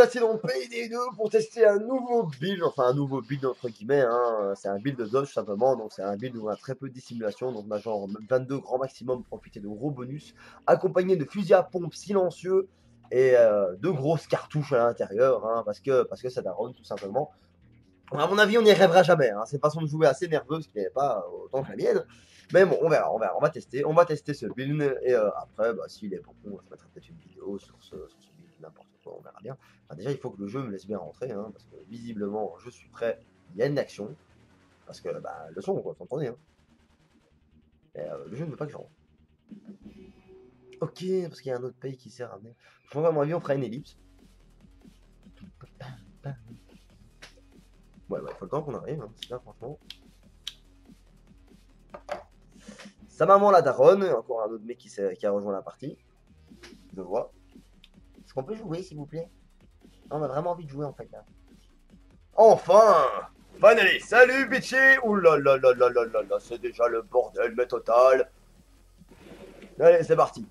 revoici dans le pays des deux pour tester un nouveau build, enfin un nouveau build entre guillemets, hein. C'est un build de dodge simplement, donc c'est un build où on a très peu de dissimulation, donc on a genre 22 grand maximum pour profiter de gros bonus, accompagné de fusils à pompe silencieux et de grosses cartouches à l'intérieur, hein, parce que ça daronne tout simplement. À mon avis, on n'y rêvera jamais, hein. C'est une façon de jouer assez nerveuse qui n'est pas autant que la mienne. Mais bon, on verra, on va tester ce build et après, bah, s'il est bon, on se mettra peut-être une vidéo sur ce build, n'importe quoi, on verra bien. Enfin, déjà, il faut que le jeu me laisse bien rentrer, hein, parce que visiblement, je suis prêt, il y a une action, parce que bah, le son, quoi, vous entendez, hein. Et, le jeu ne veut pas que je rentre. Ok, parce qu'il y a un autre pays qui s'est ramené. Je pense qu'à mon avis, on fera une ellipse. Ouais, bah, il faut le temps qu'on arrive, hein, c'est là, franchement. Sa maman, la daronne, encore un autre mec qui a rejoint la partie. Je vois. Est-ce qu'on peut jouer, s'il vous plaît? On a vraiment envie de jouer, en fait, là. Enfin! Finally! Salut, bitchy! Ouh là là là là là là là, c'est déjà le bordel, mais total. Allez, c'est parti.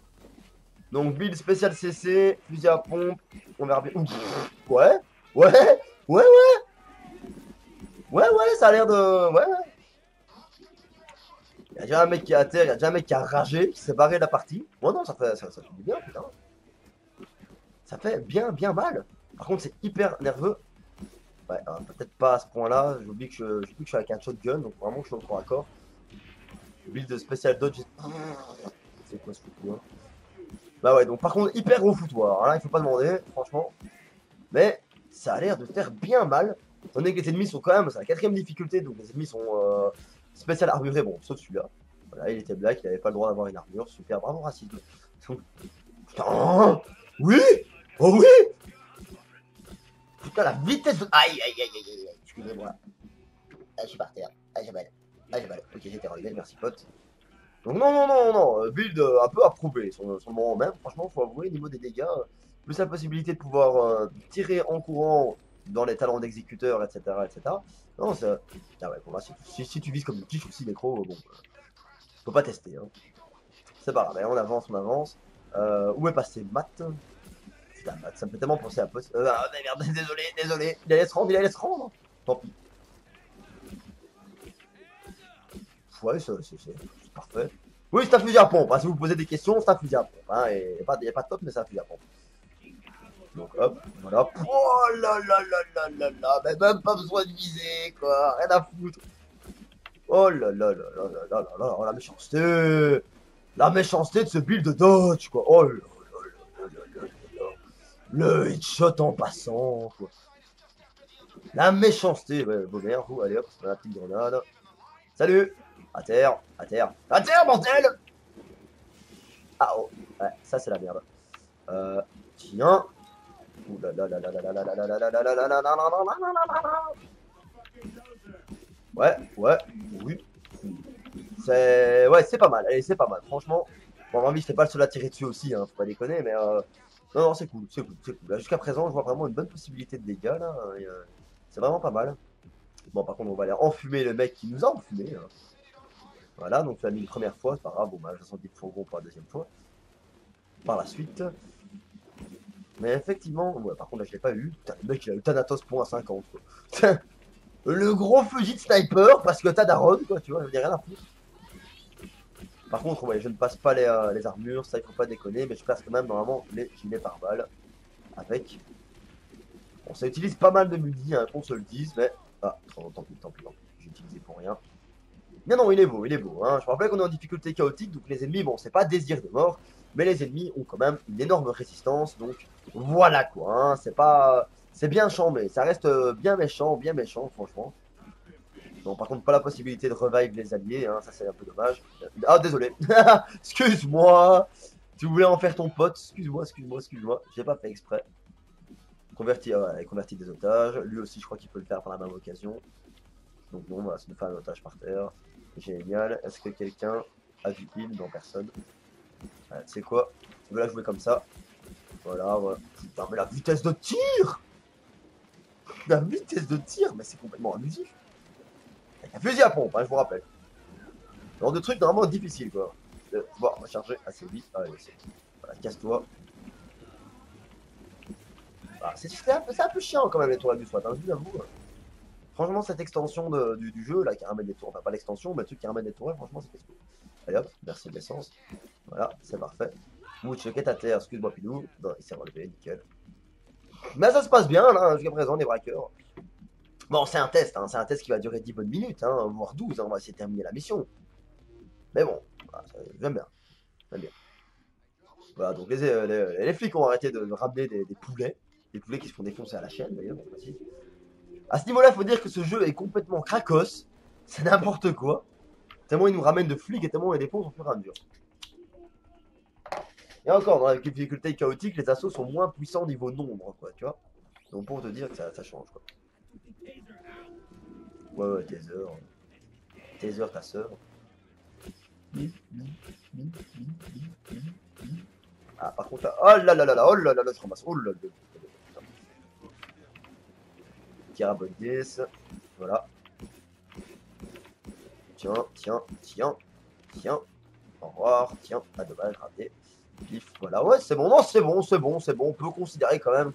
Donc, build spécial CC, fusil à pompe, on verra bien. Ouais, ouais, ouais, ouais, ça a l'air de... Ouais, ouais. Il y a déjà un mec qui est à terre, il y a déjà un mec qui a ragé, qui s'est barré de la partie. Ouais, non, ça fait du bien, putain. Ça fait bien mal. Par contre, c'est hyper nerveux. Ouais, peut-être pas à ce point-là. J'oublie que je suis avec un shotgun, donc vraiment je suis au corps à corps. Build de spécial dodge. C'est quoi ce foutoir? Bah ouais, donc par contre, hyper gros foutoir. Là, il faut pas demander, franchement. Mais ça a l'air de faire bien mal. Étant donné que les ennemis sont quand même, c'est la 4ème difficulté, donc les ennemis sont spécial armurés. Bon, sauf celui-là. Voilà, il était black, il avait pas le droit d'avoir une armure. Super, bravo racisme. Putain! Oui! Oh oui! Putain, la vitesse de... Aïe, aïe, aïe, aïe, aïe, excusez-moi. Ah, je suis par terre. Ah, j'ai mal. Ah, j'ai mal. Ok, j'étais relevé, merci pote. Donc non, build un peu approuvé sur le moment même. Franchement, faut avouer, niveau des dégâts, plus la possibilité de pouvoir tirer en courant dans les talents d'exécuteur, etc., etc. Non, c'est... Ah ouais, bon là, si tu vises comme une quiche aussi, nécro, bon, faut pas tester, hein. C'est pas grave, allez, on avance, on avance. Où est passé Matt? Putain, Matt, ça me fait tellement penser à Post. Ah, merde, désolé. Il allait se rendre, il allait se rendre. Tant pis. Ouais, c'est parfait. Oui, c'est un fusil à pompe, hein. Si vous posez des questions, c'est un fusil à pompe, hein. Il n'y a pas de top, mais c'est un fusil à pompe. Donc hop, voilà. Oh là là là là là là, mais même pas besoin de viser, quoi. Rien à foutre. Oh là là là là là là là là, oh, la méchanceté. La méchanceté de ce build de dodge, quoi. Oh là là là là là là. Le headshot en passant, quoi. La méchanceté. Ouais, bon merde, vous, allez hop, la petite grenade. Salut. À terre, bordel. Ah oh, ouais, ça c'est la merde. Tiens. Ouh là là là là là là là là là là là là là là là là là. Ouais, oui. C'est pas mal, allez, c'est pas mal, franchement. Bon, à mon avis, j'étais pas le seul à tirer dessus aussi, hein, faut pas déconner, mais non, c'est cool. Jusqu'à présent, je vois vraiment une bonne possibilité de dégâts, là. C'est vraiment pas mal. Bon, par contre, on va aller enfumer le mec qui nous a enfumé, hein. Voilà, donc tu l'as mis une première fois, c'est pas grave, bon, bah, j'ai senti le fourgon pour la deuxième fois. Par la suite. Mais effectivement, ouais, par contre, là, je l'ai pas eu. Putain, le mec, il a eu Thanatos point 50, quoi. Le gros fusil de sniper, parce que t'as Daron, quoi, tu vois, je dis rien à foutre. Par contre, ouais, je ne passe pas les armures, ça il faut pas déconner, mais je passe quand même normalement les gilets pare-balles. Avec. Bon, ça utilise pas mal de mudi, hein, qu'on se le dise, mais. Ah, tant pis, j'ai utilisé pour rien. Mais non, il est beau, hein. Je me rappelle qu'on est en difficulté chaotique, donc les ennemis, bon, c'est pas désir de mort, mais les ennemis ont quand même une énorme résistance, donc voilà quoi, hein. C'est pas. C'est bien chambé, ça reste bien méchant, franchement. Bon, par contre, pas la possibilité de revive les alliés, hein, ça c'est un peu dommage. Ah, désolé. Excuse-moi. Tu voulais en faire ton pote. Excuse-moi. J'ai pas fait exprès. Convertir, ouais, convertir des otages. Lui aussi, je crois qu'il peut le faire par la même occasion. Donc, non, voilà, ça nous fait un otage par terre. Génial. Est-ce que quelqu'un a du heal? Non, personne. Tu sais quoi? Tu veux la jouer comme ça? Voilà. Putain, mais la vitesse de tir! La vitesse de tir, mais c'est complètement abusif. Avec un fusil à pompe, hein, je vous rappelle. Genre de trucs vraiment difficiles, quoi. De pouvoir recharger assez vite. Allez, c'est... Voilà, casse-toi. Bah, c'est un peu chiant quand même les tours du SWAT, hein, je vous avoue. Franchement, cette extension du jeu là qui ramène des tours, enfin pas l'extension, mais le truc qui ramène des tours, franchement, c'est casse-couille. Allez hop, merci de l'essence. Voilà, c'est parfait. Ouh, check à terre, excuse-moi, Pilou. Non, il s'est relevé, nickel. Mais ça se passe bien là, jusqu'à présent, les braqueurs. Bon, c'est un test, hein, c'est un test qui va durer 10 bonnes minutes, hein, voire 12, hein, on va essayer de terminer la mission. Mais bon, voilà, j'aime bien. J'aime bien. Voilà, donc les flics ont arrêté de ramener des poulets. Des poulets qui se font défoncer à la chaîne d'ailleurs. À ce niveau-là, il faut dire que ce jeu est complètement cracos. C'est n'importe quoi. Tellement il nous ramène de flics et tellement il les défonce au fur et à mesure. Et encore, dans la difficulté chaotique, les assauts sont moins puissants niveau nombre, quoi, tu vois. Donc pour te dire que ça change, quoi. Ouais, Taser. Taser, ta sœur. Ah, par contre, là, oh là là là là, oh là là là, je ramasse, oh là là. Carabondes, voilà. Tiens, tiens, tiens, tiens. Au revoir, tiens, pas dommage, raté. Pif, voilà, ouais, c'est bon, non, c'est bon, c'est bon, c'est bon. On peut considérer quand même,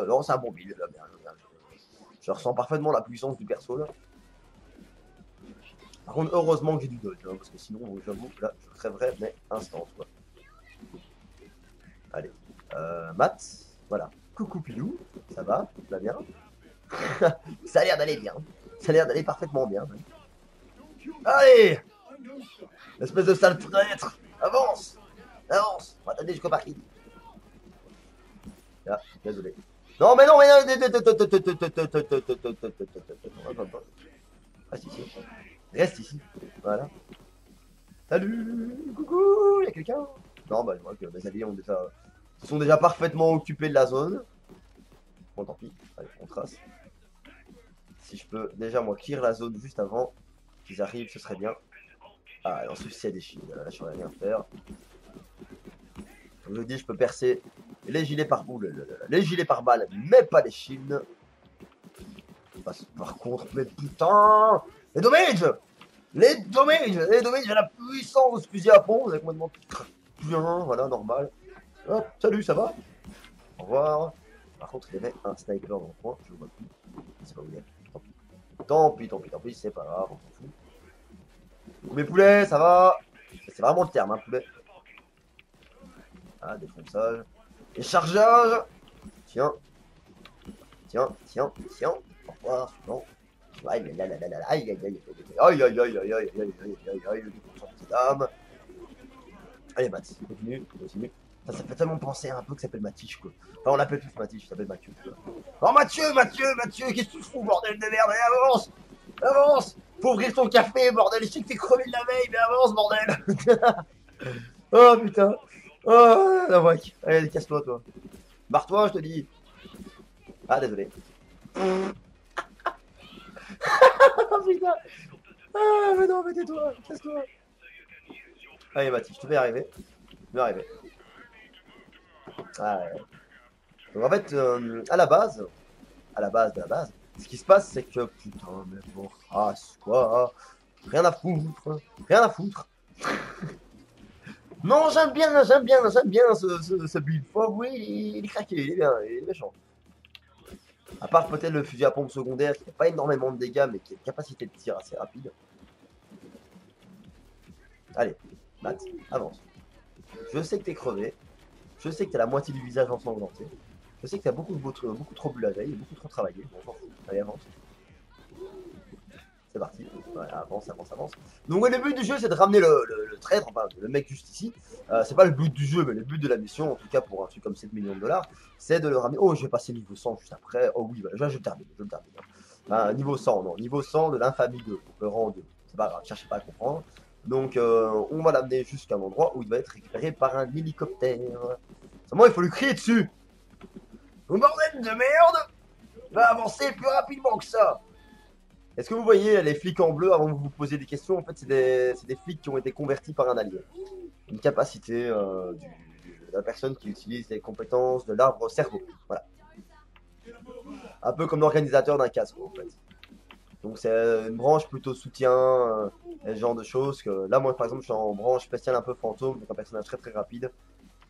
non, c'est un bon build, là, bien. Je ressens parfaitement la puissance du perso, là. Par contre, heureusement que j'ai du dodge, hein, parce que sinon, j'avoue, là, je crèverais, mais instant, quoi. Allez, Matt, voilà. Coucou Pilou, ça va bien? Ça a l'air d'aller bien. Ça a l'air d'aller parfaitement bien. Allez! Espèce de sale traître! Avance! Avance! On va t'aider jusqu'au parking. Ah, désolé. Non, mais non, mais non! Reste ici. Reste ici. Voilà. Salut! Coucou! Y'a quelqu'un? Non, bah, je vois que mes alliés sont déjà parfaitement occupés de la zone. Bon, tant pis. Allez, on trace. Si je peux déjà, moi, clear la zone juste avant qu'ils arrivent, ce serait bien. Ah, non, ceci, il y a des shields. Là, je saurais rien faire. Comme je dis, je peux percer les gilets par boule, les gilets par balle, mais pas les shields. Par contre, mais putain! Les dommages! Les dommages! Les dommages à la puissance fusil à pompe, avec moi de bien, voilà, normal. Hop, salut, ça va? Au revoir. Par contre, il y avait un sniper dans le coin, je le vois plus. Je sais pas où il est. Tant pis, c'est pas grave, on s'en fout. Mes poulets, ça va? C'est vraiment le terme, hein, poulet. Ah, défonçage. Et chargeage. Tiens. Tiens. Au revoir, suivant. Aïe, aïe, aïe, aïe, aïe, aïe, aïe, aïe, aïe, aïe, aïe, aïe, aïe, aïe, aïe, allez, Math, continue. Ça fait tellement penser à un peu que ça s'appelle Mathieu, quoi. Enfin, on l'appelle tous Mathieu, il s'appelle Mathieu. Oh, Mathieu, qu'est-ce que tu fous, bordel de merde? Allez, avance! Faut ouvrir ton café, bordel, je sais que t'es crevé de la veille, mais avance, bordel! Oh, putain! Oh, la vac. Allez, casse-toi, toi. Barre-toi, je te dis. Ah, désolé. Oh, putain! Ah, mais non, mais tais-toi, casse-toi. Allez, Mathis, je te fais arriver. Je vais arriver. Ah, ouais. Donc, en fait, à la base de la base, ce qui se passe, c'est que, putain, mais bon, quoi. Rien à foutre. Non, j'aime bien ce build. Faut avouer, il est craqué, il est bien, il est méchant. À part peut-être le fusil à pompe secondaire qui n'a pas énormément de dégâts mais qui a une capacité de tir assez rapide. Allez, Matt, avance. Je sais que t'es crevé. Je sais que t'as la moitié du visage ensanglanté. Je sais que t'as beaucoup trop bu la veille, beaucoup trop travaillé. Bon, on s'en fout. Allez, avance. C'est parti. Voilà, avance. Donc le but du jeu c'est de ramener le traître, enfin le mec juste ici. C'est pas le but du jeu, mais le but de la mission, en tout cas pour un truc comme 7 millions de dollars, c'est de le ramener. Oh, je vais passer niveau 100 juste après. Oh oui, voilà, je termine. Niveau 100, non. Niveau 100 de l'infamie 2, donc le rang 2. C'est pas grave, cherchez pas à comprendre. Donc on va l'amener jusqu'à un endroit où il va être récupéré par un hélicoptère. Seulement il faut lui crier dessus. Oh, bordel de merde! Va avancer plus rapidement que ça! Est-ce que vous voyez les flics en bleu avant que vous vous posiez des questions? En fait, c'est des flics qui ont été convertis par un allié. Une capacité de la personne qui utilise les compétences de l'arbre cerveau. Voilà. Un peu comme l'organisateur d'un casque, en fait. Donc, c'est une branche plutôt soutien, ce genre de choses. Que, là, moi, par exemple, je suis en branche spéciale un peu fantôme, donc un personnage très rapide.